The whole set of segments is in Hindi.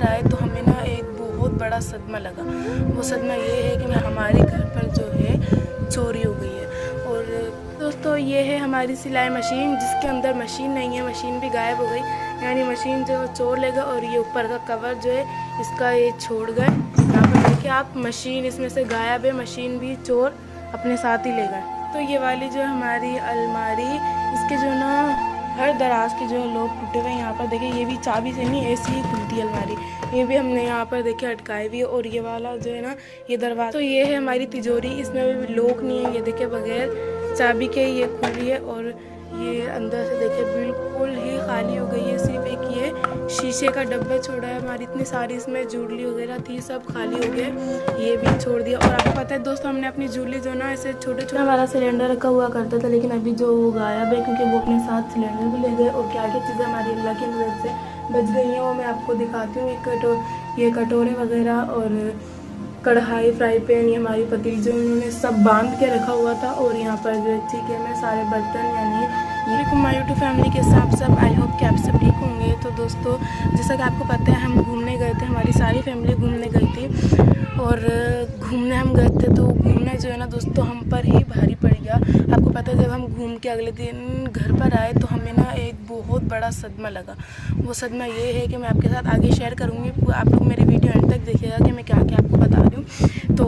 पर आए तो हमें ना एक बहुत बड़ा सदमा लगा। वो सदमा ये है कि हमारे घर पर जो है चोरी हो गई है। और दोस्तों ये है हमारी सिलाई मशीन, जिसके अंदर मशीन नहीं है, मशीन भी गायब हो गई। यानी मशीन जो चोर ले गए और ये ऊपर का कवर जो है इसका ये छोड़ गए। यहाँ पर देखिए आप, मशीन इसमें से गायब है, मशीन भी चोर अपने साथ ही ले गए। तो ये वाली जो हमारी अलमारी, इसके जो ना हर दराज के जो लोग टूटे हुए हैं। यहाँ पर देखिए ये भी चाबी से नहीं, ऐसी ही खुलती है अलमारी। ये भी हमने यहाँ पर देखिए अटकाई हुई है। और ये वाला जो है ना ये दरवाजा, तो ये है हमारी तिजोरी, इसमें भी लॉक नहीं है। ये देखिए बगैर चाबी के ये खुल रही है। और ये अंदर से देखिए बिल्कुल ही खाली हो गई है, सिर्फ एक ये शीशे का डब्बा छोड़ा है। हमारी इतनी सारी इसमें जूलरी वगैरह थी, सब खाली हो गए, ये भी छोड़ दिया। और आपको पता है दोस्तों, हमने अपनी जूलरी जो ना ऐसे छोटे छोटे हमारा सिलेंडर रखा हुआ करता था, लेकिन अभी जो वो गायब है, क्योंकि वो अपने साथ सिलेंडर भी ले गए। और क्या क्या चीज़ें हमारी अल्लाह की मदद से बच गई हैं वो मैं आपको दिखाती हूँ। ये कटोरे वगैरह और कढ़ाई, फ्राई पैन, ये हमारी पतीली जो उन्होंने सब बांध के रखा हुआ था। और यहाँ पर जो चिकन में सारे बर्तन, यानी ये माय यूट्यूब फैमिली के साथ सब, आई होप कि आप सब ठीक होंगे। तो दोस्तों जैसा कि आपको पता है, हम घूमने गए थे, हमारी सारी फैमिली घूमने गई थी। और घूमने हम गए थे तो घूमने जो है ना दोस्तों हम पर ही भारी पड़ गया। आपको पता है, जब हम घूम के अगले दिन घर पर आए तो हमें ना एक बहुत बड़ा सदमा लगा। वो सदमा ये है कि मैं आपके साथ आगे शेयर करूँगी, आप लोग मेरी वीडियो एंड तक देखिएगा कि मैं क्या क्या आपको बता रही हूँ। तो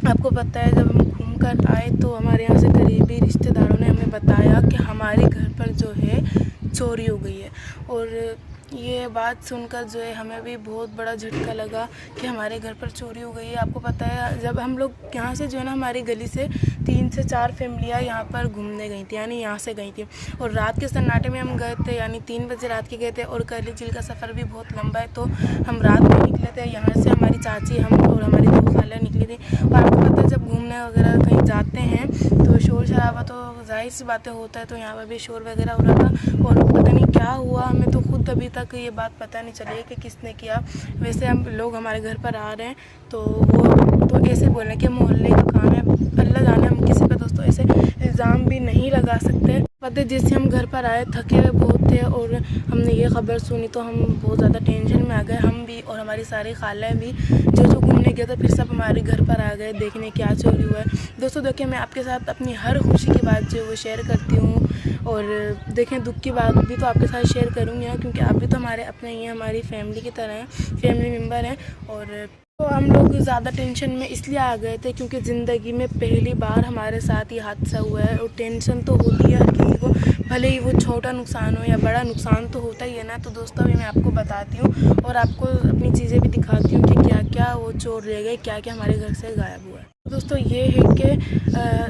आपको पता है, जब हम घूम कर आए तो हमारे यहाँ से करीबी रिश्तेदारों ने हमें बताया कि हमारे घर पर जो है चोरी हो गई है। और ये बात सुनकर जो है हमें भी बहुत बड़ा झटका लगा कि हमारे घर पर चोरी हो गई है। आपको पता है, जब हम लोग यहाँ से जो है ना, हमारी गली से 3 से 4 फैमिलियाँ यहाँ पर घूमने गई थी, यानी यहाँ से गई थी। और रात के सन्नाटे में हम गए थे, यानी 3 बजे रात के गए थे। और करली झील का सफ़र भी बहुत लंबा है, तो हम रात में निकले थे यहाँ से। हमारी चाची, हम और हमारी 2 खाला निकली थी। और आपको पता है, जब घूमने वगैरह कहीं जाते हैं तो शोर शराबा तो जाहिर सी बातें होता है, तो यहाँ पर भी शोर वगैरह हो रहा था। और पता नहीं क्या हुआ, हमें तो खुद अभी तक ये बात पता नहीं चली कि किसने किया। वैसे हम लोग हमारे घर पर आ रहे हैं तो वो तो ऐसे बोलने के मोहल्ले का काम है, अल्लाह जाने, हम किसी पर दोस्तों ऐसे इल्ज़ाम भी नहीं लगा सकते। पता है, जैसे हम घर पर आए थके हुए बहुत थे और हमने ये ख़बर सुनी तो हम बहुत ज़्यादा टेंशन में आ गए, हम भी और हमारी सारी खालाएँ भी। जो घूमने गया था फिर सब हमारे घर पर आ गए देखने क्या चोरी हुआ है। दोस्तों देखिए, मैं आपके साथ अपनी हर खुशी की बात जो है वो शेयर करती हूँ। और देखें, दुख की बात भी तो आपके साथ शेयर करूँगी ना, क्योंकि आप भी तो हमारे अपने ही हैं, हमारी फैमिली की तरह हैं, फैमिली मेम्बर हैं। और तो हम लोग ज़्यादा टेंशन में इसलिए आ गए थे क्योंकि ज़िंदगी में पहली बार हमारे साथ ये हादसा हुआ है। और टेंशन तो होती है हर किसी को, भले ही वो छोटा नुकसान हो या बड़ा नुकसान तो होता ही है ना। तो दोस्तों अभी मैं आपको बताती हूँ और आपको अपनी चीज़ें भी दिखाती हूँ कि क्या क्या वो चोर रह गए, क्या क्या हमारे घर से गायब हुआ है। दोस्तों ये है कि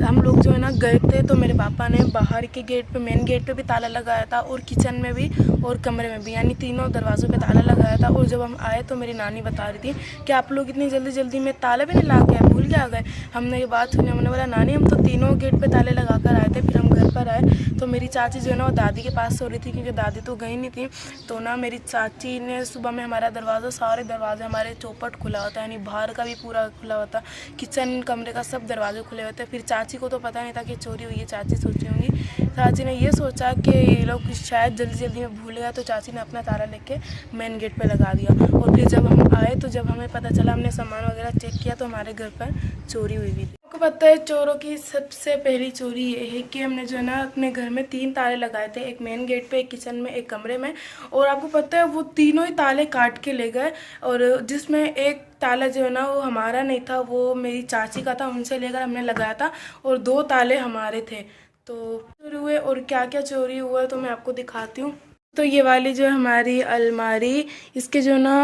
हम लोग जो है ना गए थे तो मेरे पापा ने बाहर के गेट पे, मेन गेट पे भी ताला लगाया था, और किचन में भी और कमरे में भी, यानी तीनों दरवाज़ों पे ताला लगाया था। और जब हम आए तो मेरी नानी बता रही थी कि आप लोग इतनी जल्दी जल्दी में ताला भी नहीं लगा के भूल के आ गए। हमने ये बात सुनी, हमने बोला नानी हम तो तीनों गेट पर ताले लगा कर आए थे। फिर हम घर पर आए तो मेरी चाची जो है ना वो दादी के पास सो रही थी, क्योंकि दादी तो गई नहीं थी। तो ना मेरी चाची ने सुबह में हमारा दरवाज़ा, सारे दरवाजे हमारे चौपट खुला होता है, यानी बाहर का भी पूरा खुला होता, किचन कमरे का सब दरवाजे खुले हुए थे। फिर चाची को तो पता नहीं था कि चोरी हुई है। चाची सोची होंगी, चाची ने ये सोचा कि ये लोग शायद जल्दी जल्दी में भूल गया, तो चाची ने अपना ताला लेके मेन गेट पे लगा दिया। और फिर जब हम आए तो जब हमें पता चला, हमने सामान वगैरह चेक किया तो हमारे घर पर चोरी हुई थी। आपको पता है, चोरों की सबसे पहली चोरी ये है कि हमने जो है ना अपने घर में 3 ताले लगाए थे, एक मेन गेट पे, एक किचन में, एक कमरे में। और आपको पता है वो तीनों ही ताले काट के ले गए। और जिसमें एक ताला जो है ना वो हमारा नहीं था, वो मेरी चाची का था, उनसे लेकर हमने लगाया था। और 2 ताले हमारे थे। तो चोरी हुए, और क्या क्या चोरी हुआ तो मैं आपको दिखाती हूँ। तो ये वाली जो है हमारी अलमारी, इसके जो ना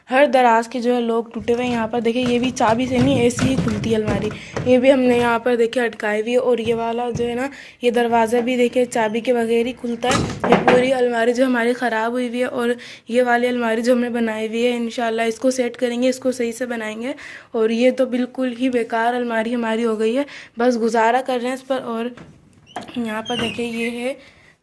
हर दराज के जो है लोग टूटे हुए हैं। यहाँ पर देखिए ये भी चाबी से नहीं, ऐसी ही खुलती है अलमारी। ये भी हमने यहाँ पर देखिए अटकाई हुई है। और ये वाला जो है ना ये दरवाज़ा भी देखिए चाबी के बगैर ही खुलता है। ये पूरी अलमारी जो हमारी ख़राब हुई हुई है। और ये वाली अलमारी जो हमने बनाई हुई है, इंशाल्लाह इसको सेट करेंगे, इसको सही से बनाएंगे। और ये तो बिल्कुल ही बेकार अलमारी हमारी हो गई है, बस गुजारा कर रहे हैं इस पर। और यहाँ पर देखिए ये है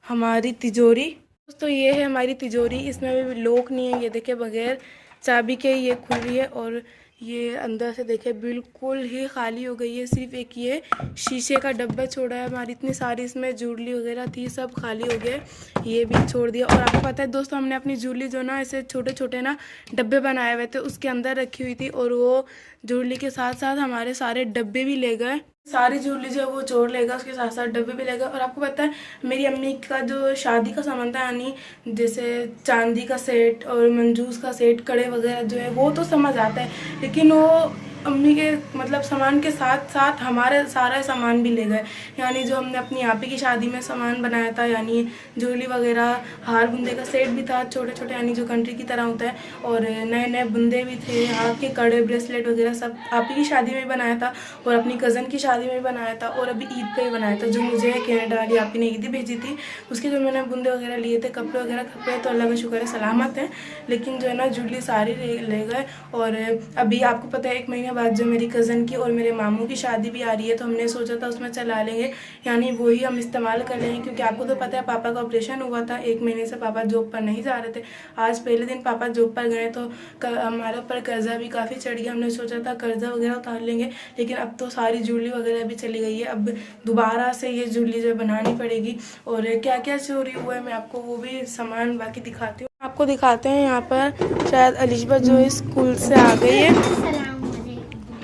हमारी तिजोरी। दोस्तों ये है हमारी तिजोरी, इसमें भी लॉक नहीं है, ये देखिए बगैर चाबी के ये खुल रही है। और ये अंदर से देखे बिल्कुल ही खाली हो गई है। सिर्फ एक ये शीशे का डब्बा छोड़ा है। हमारी इतनी सारी इसमें ज्वेलरी वगैरह थी, सब खाली हो गए, ये भी छोड़ दिया। और आपको पता है दोस्तों, हमने अपनी ज्वेलरी जो ना ऐसे छोटे छोटे ना डब्बे बनाए हुए थे, उसके अंदर रखी हुई थी, और वो ज्वेलरी के साथ साथ हमारे सारे डब्बे भी ले गए। सारी ज्वेलरी जो है वो चोर लेगा, उसके साथ साथ डब्बे भी लेगा। और आपको पता है मेरी अम्मी का जो शादी का सामान था, यानी जैसे चांदी का सेट और मंजूस का सेट, कड़े वगैरह जो है वो तो समझ आता है, लेकिन वो अम्मी के मतलब सामान के साथ साथ हमारे सारा सामान भी ले गए। यानी जो हमने अपनी आपी की शादी में सामान बनाया था, यानी ज्वेलरी वगैरह, हार बुंदे का सेट भी था छोटे छोटे, यानी जो कंट्री की तरह होता है, और नए नए बुंदे भी थे, हाथ के कड़े, ब्रेसलेट वगैरह सब आपी की शादी में बनाया था, और अपनी कज़न की शादी में बनाया था, और अभी ईद पे ही बनाया था, जो मुझे कनाडा वाली आपी ने ईदी भेजी थी, उसके जो मैंने बुंदे वगैरह लिए थे, कपड़े वगैरह कपड़े तो अल्लाह का शुक्र है सलामत है, लेकिन जो है ना ज्वेलरी सारी ले गए। और अभी आपको पता है 1 महीने बाद जो मेरी कज़न की और मेरे मामू की शादी भी आ रही है, तो हमने सोचा था उसमें चला लेंगे, यानी वही हम इस्तेमाल कर लेंगे, क्योंकि आपको तो पता है पापा का ऑपरेशन हुआ था, 1 महीने से पापा जॉब पर नहीं जा रहे थे। आज पहले दिन पापा जॉब पर गए तो हमारे ऊपर कर्जा भी काफ़ी चढ़ गया। हमने सोचा था कर्जा वगैरह उतार लेंगे, लेकिन अब तो सारी ज्वेलरी वगैरह भी चली गई है। अब दोबारा से ये ज्वेलरी जो बनानी पड़ेगी। और क्या क्या चोरी हुआ है मैं आपको वो भी सामान बाकी दिखाती हूँ। आपको दिखाते हैं यहाँ पर शायद अलिशबा जो है स्कूल से आ गई है।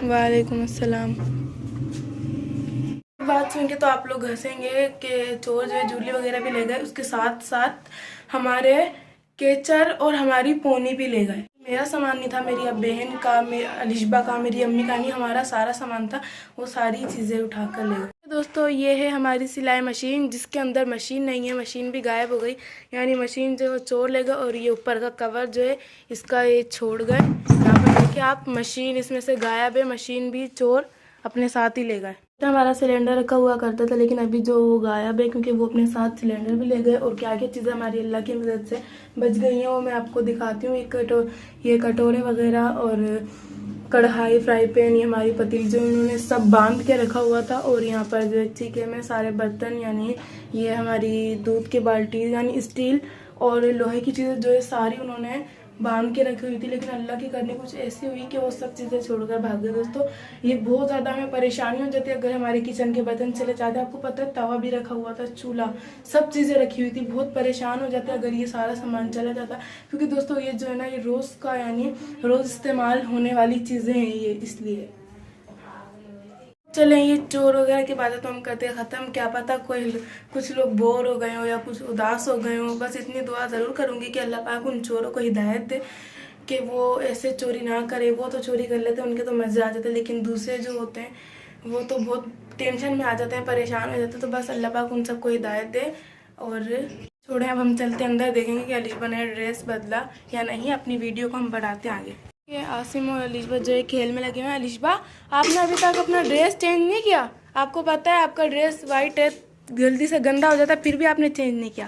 वालेकुम अस्सलाम। बात सुन के तो आप लोग हंसेंगे कि चोर जो है ज्वेलरी वगैरह भी ले गए, उसके साथ साथ हमारे केचर और हमारी पोनी भी ले गए। मेरा सामान नहीं था, मेरी अब बहन का, अलिशबा का, मेरी अम्मी का नहीं, हमारा सारा सामान था, वो सारी चीज़ें उठा कर ले गए। दोस्तों ये है हमारी सिलाई मशीन, जिसके अंदर मशीन नहीं है, मशीन भी गायब हो गई, यानी मशीन जो चोर ले गए। और ये ऊपर का कवर जो है इसका ये छोड़ गए। यहाँ पर देखिए आप, मशीन इसमें से गायब है, मशीन भी चोर अपने साथ ही ले गए। हमारा सिलेंडर रखा हुआ करता था, लेकिन अभी जो वो गायब है, क्योंकि वो अपने साथ सिलेंडर भी ले गए। और क्या क्या चीज़ें हमारी अल्लाह की मदद से बच गई हैं वो मैं आपको दिखाती हूँ। ये कटोरे वगैरह और कढ़ाई, फ्राई पैन, ये हमारी पतीली जो उन्होंने सब बांध के रखा हुआ था। और यहाँ पर जो चिके में सारे बर्तन, यानी ये हमारी दूध की बाल्टी, यानी स्टील और लोहे की चीज़ें जो है सारी उन्होंने बांध के रखी हुई थी। लेकिन अल्लाह की करनी कुछ ऐसी हुई कि वो सब चीज़ें छोड़कर भाग गए। दोस्तों ये बहुत ज़्यादा हमें परेशानी हो जाती है अगर हमारे किचन के बर्तन चले जाते हैं। आपको पता है तवा भी रखा हुआ था, चूल्हा, सब चीज़ें रखी हुई थी, बहुत परेशान हो जाते हैं अगर ये सारा सामान चला जाता। क्योंकि दोस्तों ये जो है ना, ये रोज़ का यानी रोज़ इस्तेमाल होने वाली चीज़ें हैं ये, इसलिए। चलें ये चोर वगैरह की बातें तो हम करते हैं ख़त्म। क्या पता कुछ लोग बोर हो गए हो या कुछ उदास हो गए हो, बस इतनी दुआ ज़रूर करूँगी कि अल्लाह पाक उन चोरों को हिदायत दे कि वो ऐसे चोरी ना करे। वो तो चोरी कर लेते हैं, उनके तो मज़े आ जाते हैं, लेकिन दूसरे जो होते हैं वो तो बहुत टेंशन में आ जाते हैं, परेशान हो जाते हैं। तो बस अल्लाह पाक उन सबको हिदायत दे। और छोड़ें, अब हम चलते अंदर, देखेंगे कि अलिशबा ने ड्रेस बदला या नहीं। अपनी वीडियो को हम बढ़ाते आगे। ये आसिम और अलिशबा जो है खेल में लगे हुए हैं। अलिशबा आपने अभी तक अपना ड्रेस चेंज नहीं किया? आपको पता है आपका ड्रेस वाइट है, जल्दी से गंदा हो जाता है, फिर भी आपने चेंज नहीं किया।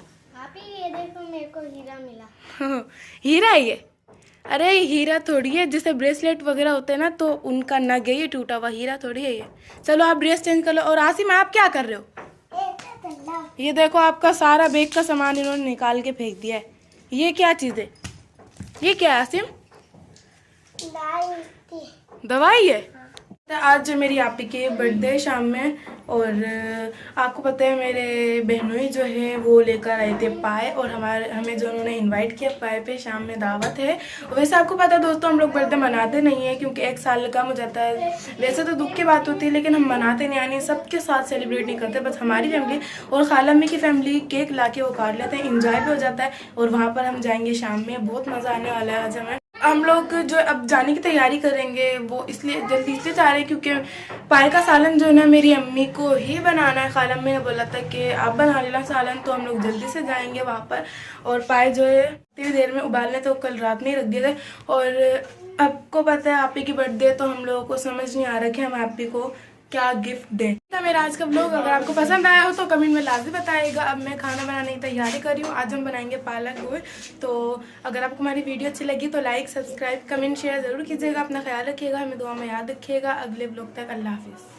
ये देखो मेरे को हीरा मिला। हीरा है ये? अरे हीरा थोड़ी है, जैसे ब्रेसलेट वगैरह होते हैं ना, तो उनका नग है ये टूटा हुआ, हीरा थोड़ी है ये। चलो आप ड्रेस चेंज कर लो। और आसिम आप क्या कर रहे हो? ये देखो आपका सारा बैग का सामान इन्होंने निकाल के फेंक दिया है। ये क्या चीज़ है? ये क्या है आसिम? दवाई है? आज जो मेरी आपी की बर्थडे शाम में, और आपको पता है मेरे बहनोई जो है वो लेकर आए थे पाए, और हमें जो उन्होंने इनवाइट किया पाए पे, शाम में दावत है। वैसे आपको पता है दोस्तों, हम लोग बर्थडे मनाते नहीं है क्योंकि 1 साल कम हो जाता है। वैसे तो दुख की बात होती है, लेकिन हम मनाते नहीं, यानी सबके साथ सेलिब्रेट नहीं करते। बस हमारी फैमिली और खाला अम्मी की फैमिली केक ला के वो काट लेते हैं, इंजॉय भी हो जाता है। और वहाँ पर हम जाएंगे शाम में, बहुत मज़ा आने वाला है आज हमें। हम लोग जो अब जाने की तैयारी करेंगे वो इसलिए जल्दी इसलिए जा रहे हैं क्योंकि पाए का सालन जो है ना मेरी अम्मी को ही बनाना है। खाला अम्मी ने बोला था कि आप बना लेना सालन, तो हम लोग जल्दी से जाएंगे वहाँ पर। और पाए जो है इतनी देर में उबालने तो कल रात में ही रख दिए थे। और आपको पता है आपी की बर्थडे, तो हम लोगों को समझ नहीं आ रहा कि हम आपी को क्या गिफ्ट दें। तो मेरा आज का व्लॉग अगर आपको पसंद आया हो तो कमेंट में लाजमी बताइएगा। अब मैं खाना बनाने की तैयारी कर रही हूँ। आज हम बनाएंगे पालक गोश्त। तो अगर आपको हमारी वीडियो अच्छी लगी तो लाइक, सब्सक्राइब, कमेंट, शेयर ज़रूर कीजिएगा। अपना ख्याल रखिएगा, हमें दुआ में याद रखिएगा। अगले व्लॉग तक अल्लाह हाफिज़।